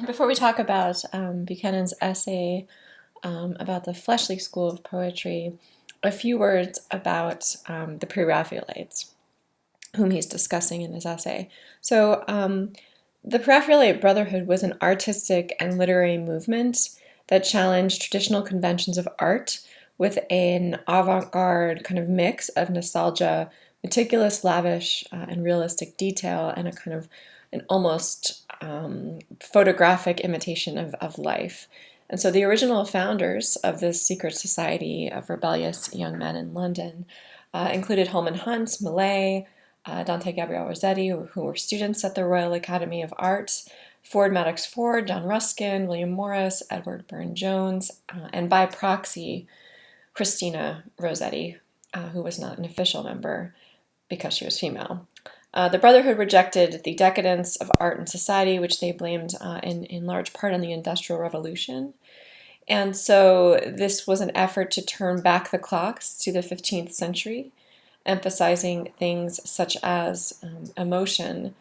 Before we talk about Buchanan's essay about the fleshly school of poetry, a few words about the Pre-Raphaelites, whom he's discussing in his essay. So, the Pre-Raphaelite Brotherhood was an artistic and literary movement that challenged traditional conventions of art with an avant-garde kind of mix of nostalgia, meticulous, lavish, and realistic detail, and a kind of an almost photographic imitation of life. And so the original founders of this secret society of rebellious young men in London included Holman Hunt, Millay, Dante Gabriel Rossetti, who were students at the Royal Academy of Art, Ford Madox Ford, John Ruskin, William Morris, Edward Burne-Jones, and by proxy, Christina Rossetti, who was not an official member because she was female. The Brotherhood rejected the decadence of art and society, which they blamed in large part on the Industrial Revolution. And so this was an effort to turn back the clocks to the 15th century, emphasizing things such as emotion,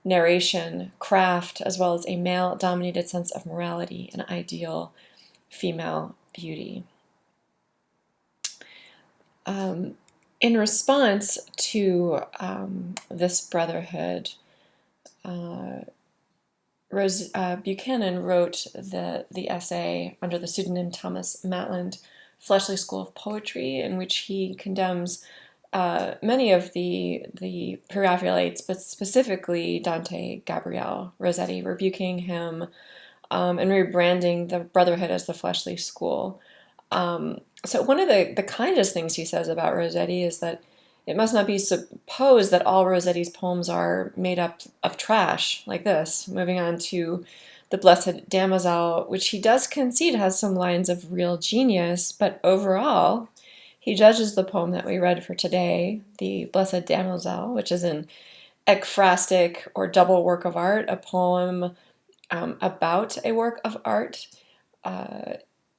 narration, craft, as well as a male-dominated sense of morality and ideal female beauty. In response to this brotherhood, Buchanan wrote the essay under the pseudonym Thomas Matland, Fleshly School of Poetry, in which he condemns many of the Pre-Raphaelites, but specifically Dante Gabriel Rossetti, rebuking him and rebranding the Brotherhood as the Fleshly School. So one of the kindest things he says about Rossetti is that it must not be supposed that all Rossetti's poems are made up of trash, like this. Moving on to The Blessed Damozel, which he does concede has some lines of real genius, but overall, he judges the poem that we read for today, The Blessed Damozel, which is an ekphrastic or double work of art, a poem about a work of art.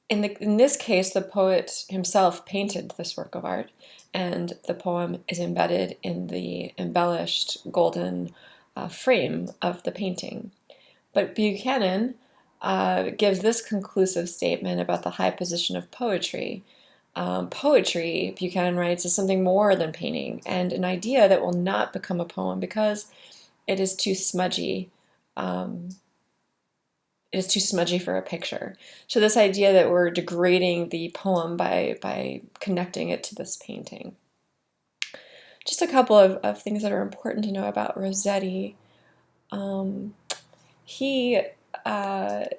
In this case, the poet himself painted this work of art, and the poem is embedded in the embellished golden frame of the painting. But Buchanan gives this conclusive statement about the high position of poetry. Poetry, Buchanan writes, is something more than painting, and an idea that will not become a poem because it is too smudgy. It is too smudgy for a picture. So this idea that we're degrading the poem by connecting it to this painting. Just a couple of things that are important to know about Rossetti. He met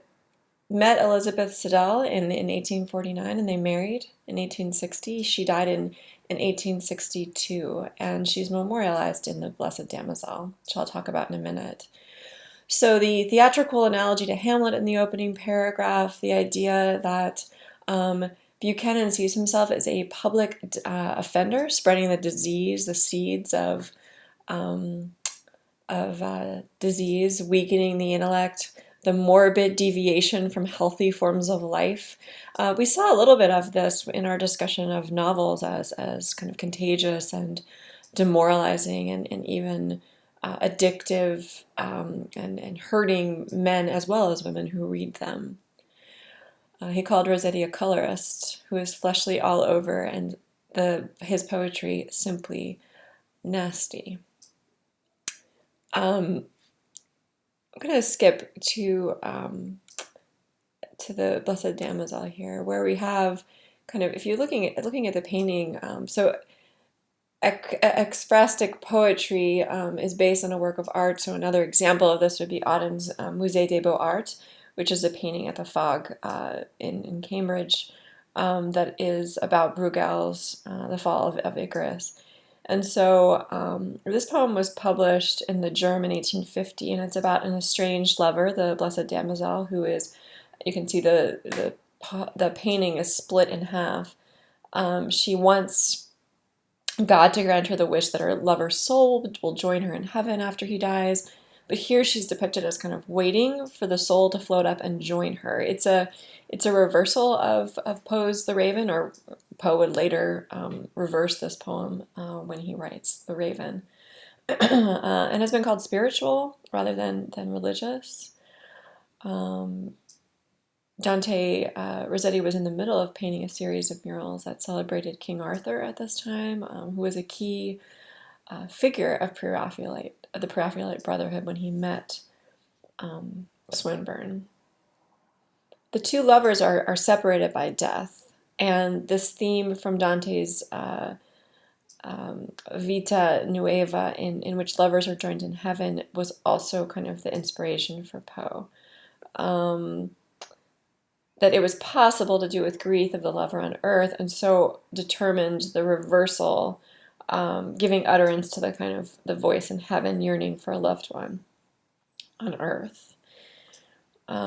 Elizabeth Siddal in 1849, and they married in 1860. She died in 1862, and she's memorialized in The Blessed Damozel, which I'll talk about in a minute. So the theatrical analogy to Hamlet in the opening paragraph, the idea that Buchanan sees himself as a public offender, spreading the disease, the seeds of disease, weakening the intellect, the morbid deviation from healthy forms of life. We saw a little bit of this in our discussion of novels as kind of contagious and demoralizing and even addictive and hurting men as well as women who read them. He called Rossetti a colorist who is fleshly all over, and his poetry simply nasty. I'm going to skip to the Blessed Damozel here, where we have kind of, if you're looking at the painting, so ekphrastic poetry is based on a work of art. So another example of this would be Audin's Musée des Beaux-Arts, which is a painting at the Fogg in Cambridge that is about Bruegel's The Fall of Icarus. And so this poem was published in the Germ in 1850, and it's about an estranged lover, the Blessed Damozel, who is, you can see the painting is split in half. She wants God to grant her the wish that her lover's soul will join her in heaven after he dies. But here she's depicted as kind of waiting for the soul to float up and join her. It's a reversal of Poe's The Raven, or Poe would later reverse this poem when he writes The Raven, and has been called spiritual rather than religious. Dante Rossetti was in the middle of painting a series of murals that celebrated King Arthur at this time, who was a key figure of the Pre-Raphaelite Brotherhood when he met Swinburne. The two lovers are separated by death, and this theme from Dante's Vita Nuova, in which lovers are joined in heaven, was also kind of the inspiration for Poe. That it was possible to do with grief of the lover on earth, and so determined the reversal, giving utterance to the kind of the voice in heaven yearning for a loved one on earth.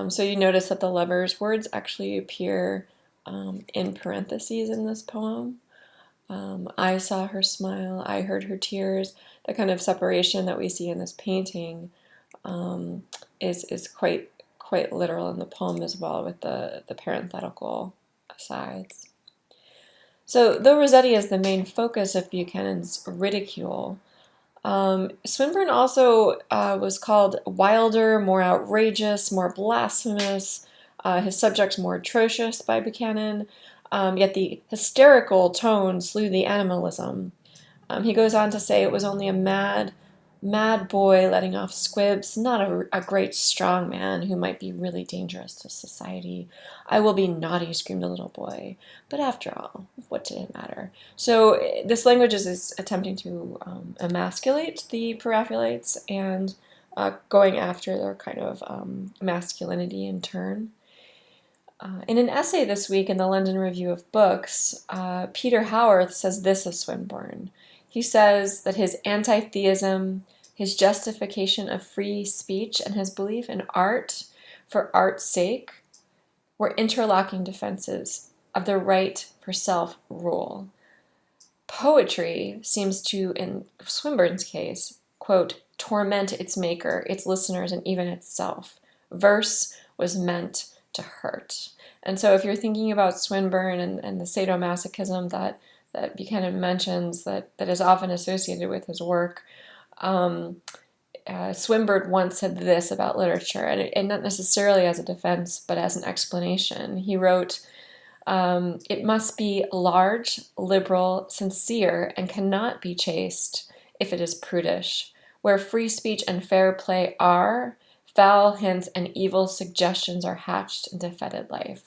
So you notice that the lover's words actually appear in parentheses in this poem. I saw her smile, I heard her tears. The kind of separation that we see in this painting is quite literal in the poem as well, with the parenthetical asides. So though Rossetti is the main focus of Buchanan's ridicule, Swinburne also was called wilder, more outrageous, more blasphemous, his subjects more atrocious by Buchanan, yet the hysterical tone slew the animalism. He goes on to say it was only a mad boy letting off squibs, not a great strong man who might be really dangerous to society. I will be naughty, screamed a little boy. But after all, what did it matter? So this language is attempting to emasculate the Pre-Raphaelites and going after their kind of masculinity in turn. In an essay this week in the London Review of Books, Peter Howarth says this of Swinburne. He says that his anti-theism, his justification of free speech, and his belief in art for art's sake were interlocking defenses of the right for self-rule. Poetry seems to, in Swinburne's case, quote, torment its maker, its listeners, and even itself. Verse was meant to hurt. And so if you're thinking about Swinburne and the sadomasochism that Buchanan mentions that is often associated with his work, Swinburne once said this about literature, and not necessarily as a defense, but as an explanation. He wrote, it must be large, liberal, sincere, and cannot be chaste if it is prudish. Where free speech and fair play are, foul hints and evil suggestions are hatched into fetid life.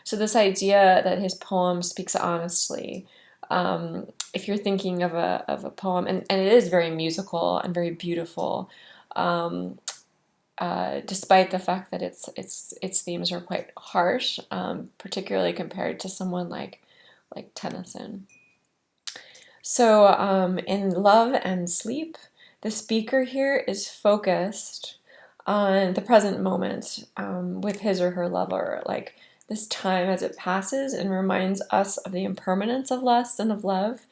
So this idea that his poem speaks honestly, if you're thinking of a poem, and it is very musical and very beautiful, despite the fact that its themes are quite harsh, particularly compared to someone like Tennyson. So in Love and Sleep, the speaker here is focused on the present moment with his or her lover, like this time as it passes, and reminds us of the impermanence of lust and of love.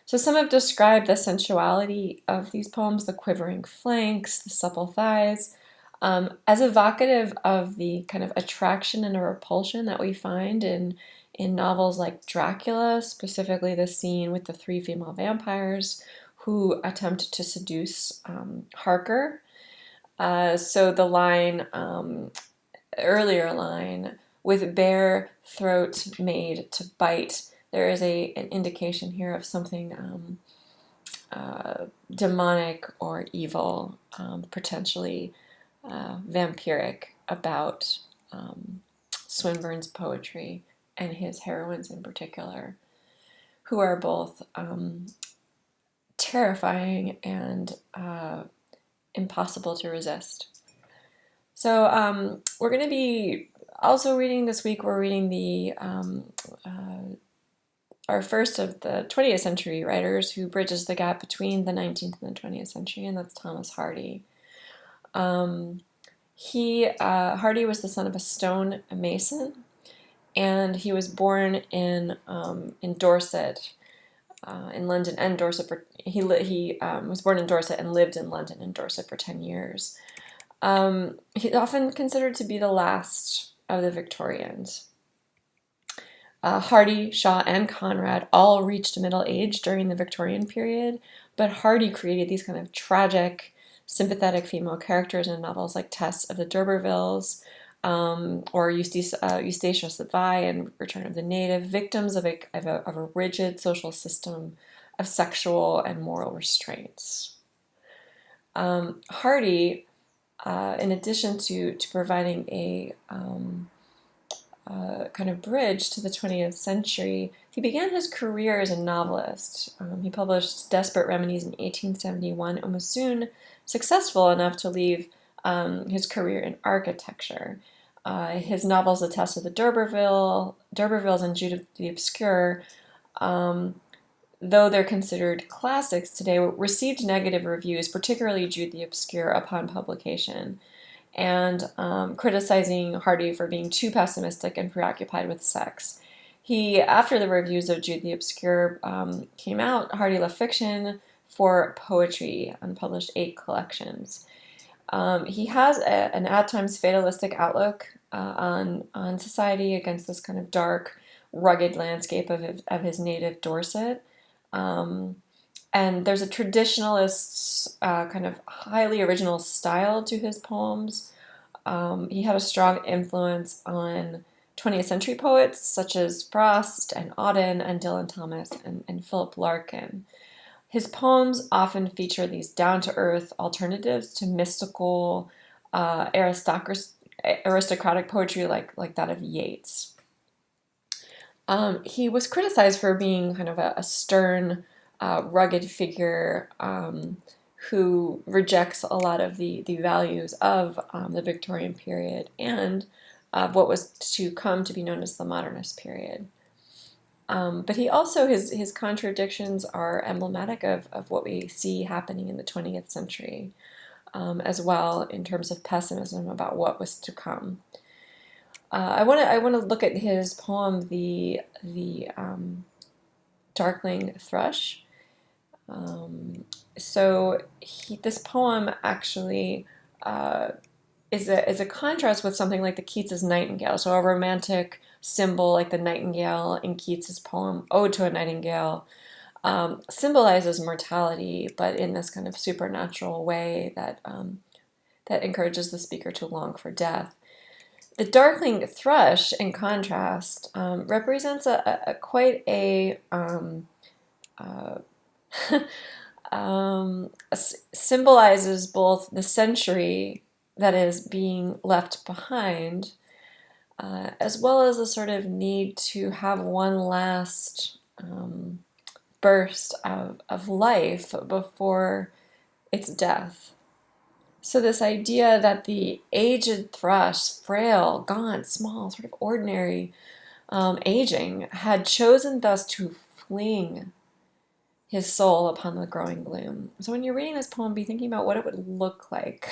So some have described the sensuality of these poems, the quivering flanks, the supple thighs, as evocative of the kind of attraction and a repulsion that we find in novels like Dracula, specifically the scene with the 3 female vampires who attempt to seduce Harker. So the line, earlier line, with bare throat made to bite, there is an indication here of something demonic or evil, potentially vampiric about Swinburne's poetry and his heroines in particular, who are both terrifying and impossible to resist. So we're going to be also reading this week, we're reading the our first of the 20th century writers who bridges the gap between the 19th and the 20th century, and that's Thomas Hardy. Hardy was the son of a stone mason, and he was born in Dorset, in London and Dorset. He was born in Dorset and lived in London and Dorset for 10 years. He's often considered to be the last of the Victorians. Hardy, Shaw, and Conrad all reached middle age during the Victorian period, but Hardy created these kind of tragic, sympathetic female characters in novels like Tess of the D'Urbervilles, or Eustachius the Vi in Return of the Native, victims of a rigid social system of sexual and moral restraints. Hardy, in addition to providing a kind of bridge to the 20th century, he began his career as a novelist. He published Desperate Remedies in 1871 and was soon successful enough to leave his career in architecture. His novels attest to the D'Urbervilles and Jude the Obscure, though they're considered classics today, received negative reviews, particularly Jude the Obscure, upon publication, and criticizing Hardy for being too pessimistic and preoccupied with sex. After the reviews of Jude the Obscure came out, Hardy left fiction for poetry and published 8 collections. He has an at times fatalistic outlook on society against this kind of dark, rugged landscape of his native Dorset. And there's a traditionalist, kind of highly original style to his poems. He had a strong influence on 20th century poets such as Frost and Auden and Dylan Thomas and Philip Larkin. His poems often feature these down-to-earth alternatives to mystical, aristocratic poetry like that of Yeats. He was criticized for being kind of a stern, rugged figure who rejects a lot of the values of the Victorian period and what was to come to be known as the modernist period. But he also, his contradictions are emblematic of what we see happening in the 20th century as well, in terms of pessimism about what was to come. I want to look at his poem, the Darkling Thrush. This poem actually is a contrast with something like the Keats's Nightingale. So a romantic symbol like the nightingale in Keats's poem Ode to a Nightingale symbolizes mortality, but in this kind of supernatural way that encourages the speaker to long for death. The Darkling Thrush, in contrast, represents quite a symbolizes both the century that is being left behind, as well as a sort of need to have one last burst of life before its death. So this idea that the aged thrush, frail, gaunt, small, sort of ordinary aging, had chosen thus to fling his soul upon the growing gloom. So when you're reading this poem, be thinking about what it would look like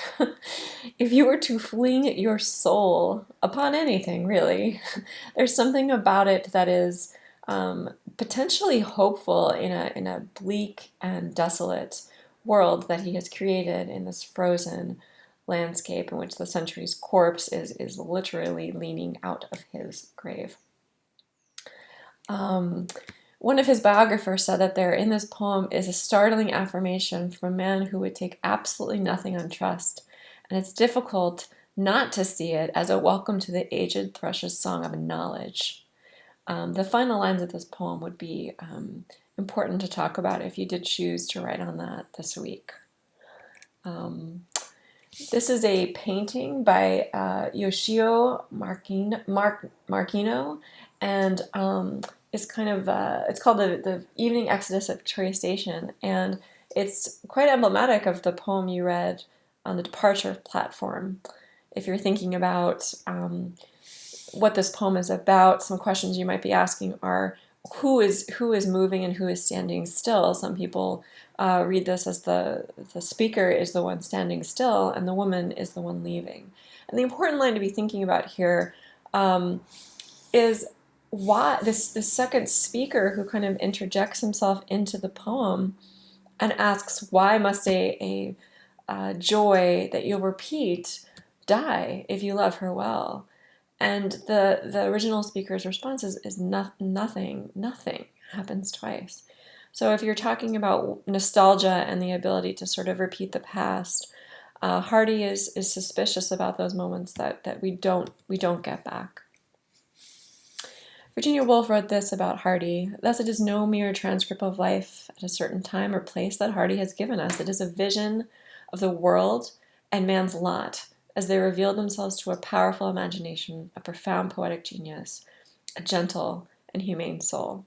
if you were to fling your soul upon anything, really. There's something about it that is potentially hopeful in a bleak and desolate world that he has created in this frozen landscape in which the century's corpse is literally leaning out of his grave. One of his biographers said that there in this poem is a startling affirmation from a man who would take absolutely nothing on trust, and it's difficult not to see it as a welcome to the aged thrush's song of knowledge. The final lines of this poem would be important to talk about if you did choose to write on that this week. This is a painting by Yoshio Markino, and it's kind of it's called the Evening Exodus at Victoria Station, and it's quite emblematic of the poem you read on the departure platform. If you're thinking about what this poem is about, some questions you might be asking are who is moving and who is standing still. Some people read this as the speaker is the one standing still and the woman is the one leaving. And the important line to be thinking about here is why this second speaker who kind of interjects himself into the poem and asks, why must a joy that you'll repeat die if you love her well? And the original speaker's response is nothing happens twice. So if you're talking about nostalgia and the ability to sort of repeat the past, Hardy is suspicious about those moments that we don't get back. Virginia Woolf wrote this about Hardy: "Thus it is no mere transcript of life at a certain time or place that Hardy has given us. It is a vision of the world and man's lot as they reveal themselves to a powerful imagination, a profound poetic genius, a gentle and humane soul."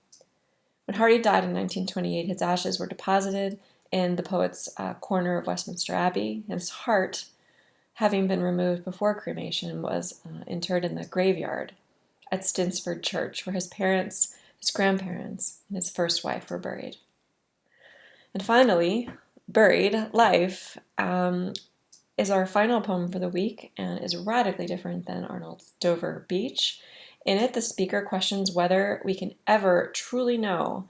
When Hardy died in 1928, his ashes were deposited in the poet's corner of Westminster Abbey, and his heart, having been removed before cremation, was interred in the graveyard at Stinsford Church, where his parents, his grandparents, and his first wife were buried. And finally, Buried Life is our final poem for the week and is radically different than Arnold's Dover Beach. In it, the speaker questions whether we can ever truly know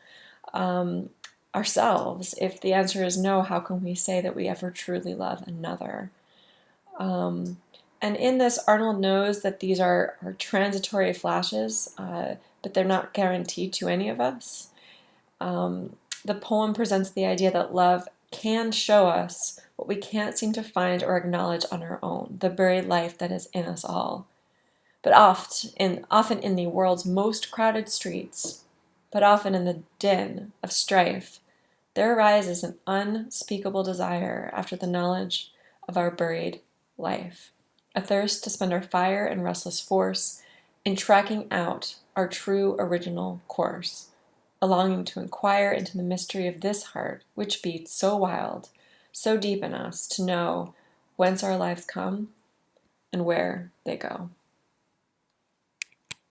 ourselves. If the answer is no, how can we say that we ever truly love another? And in this, Arnold knows that these are transitory flashes, but they're not guaranteed to any of us. The poem presents the idea that love can show us what we can't seem to find or acknowledge on our own, the buried life that is in us all. But often in the world's most crowded streets, but often in the din of strife, there arises an unspeakable desire after the knowledge of our buried life, a thirst to spend our fire and restless force in tracking out our true original course, a longing to inquire into the mystery of this heart which beats so wild, so deep in us, to know whence our lives come and where they go.